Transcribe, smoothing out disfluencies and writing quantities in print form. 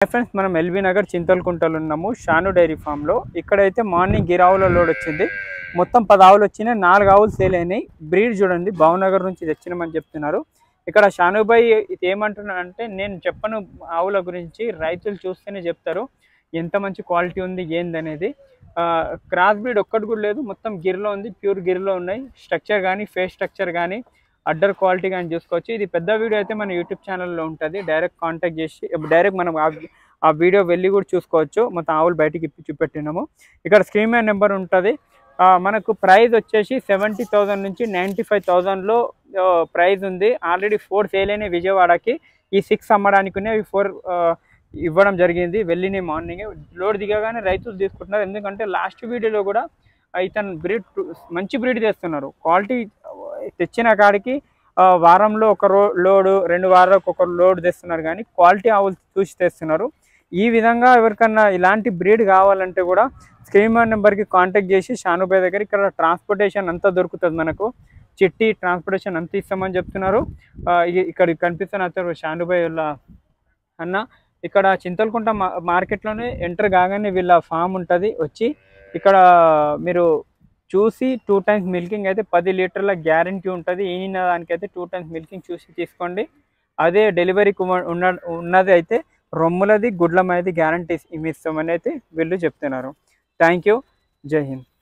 Hi friends, మనం LB Nagar చింతలకుంటలో ఉన్నాము. షాను dairy ఫామ్లో. ఇక్కడైతే మార్నింగ్ గిరావుల లోడ్ వచ్చింది. మొత్తం 10 ఆవులు వచ్చినాయి. 4 ఆవులు సేల్ అయినాయి. బ్రీడ్ చూడండి, భావనగర్ నుంచి తెచ్చినామని చెప్తున్నారు. ఇక్కడ షానుబాయ్ ఇది ఏమంటున్నారంటే, నేను చెప్పను ఆవుల గురించి, రైతులు చూస్తేనే చెప్తారు ఎంత మంచి క్వాలిటీ ఉంది ఏందనేది. క్రాస్ బ్రీడ్ ఒక్కటి కూడా లేదు, మొత్తం గిర్లో ఉంది, ప్యూర్ గిర్లో ఉన్నాయి. స్ట్రక్చర్ కానీ ఫేస్ స్ట్రక్చర్ కానీ అడ్డర్ క్వాలిటీ కానీ చూసుకోవచ్చు. ఇది పెద్ద వీడియో అయితే మన యూట్యూబ్ ఛానల్లో ఉంటుంది. డైరెక్ట్ కాంటాక్ట్ చేసి డైరెక్ట్ మనం ఆ వీడియో వెళ్ళి కూడా చూసుకోవచ్చు. మొత్తం ఆవులు బయటికి ఇప్పి చూపెట్టినాము. ఇక్కడ స్క్రీన్ మీద నెంబర్ ఉంటుంది. మనకు ప్రైస్ వచ్చేసి 70,000 నుంచి 95,000లో ప్రైస్ ఉంది. ఆల్రెడీ 4 సేల్ అయినాయి విజయవాడకి. ఈ 6 అమ్మడానికి అవి 4 ఇవ్వడం జరిగింది. వెళ్ళినాయి మార్నింగ్. లోడ్ దిగగానే రైతులు తీసుకుంటున్నారు. ఎందుకంటే లాస్ట్ వీడియోలో కూడా ఇతను బ్రీడ్ మంచి బ్రీడ్ తెస్తున్నారు. క్వాలిటీ తెచ్చిన కాడికి వారంలో ఒక లోడు, 2 వారాలకు ఒక లోడ్ తెస్తున్నారు. కానీ క్వాలిటీ ఆవులు చూసి తెస్తున్నారు. ఈ విధంగా ఎవరికన్నా ఇలాంటి బ్రీడ్ కావాలంటే కూడా స్క్రీన్ నెంబర్కి కాంటాక్ట్ చేసి షానుబాయ్ దగ్గర ఇక్కడ ట్రాన్స్పోర్టేషన్ అంతా దొరుకుతుంది. మనకు చిట్టి ట్రాన్స్పోర్టేషన్ అంతా ఇస్తామని చెప్తున్నారు. ఇక్కడ కనిపిస్తున్న అతను షానుబాయ్ వాళ్ళ అన్న. ఇక్కడ చింతలకుంట మార్కెట్లోనే ఎంటర్ కాగానే వీళ్ళ ఫామ్ ఉంటుంది. వచ్చి ఇక్కడ మీరు చూసి 2 టైమ్స్ మిల్కింగ్ అయితే 10 లీటర్ల గ్యారంటీ ఉంటుంది. ఈయన దానికైతే 2 టైమ్స్ మిల్కింగ్ చూసి తీసుకోండి. అదే డెలివరీకి ఉన్నది అయితే రొమ్ములది గుడ్లమైది గ్యారంటీ ఇస్తామని అయితే వీళ్ళు చెప్తున్నారు. Thank you. జై హింద్.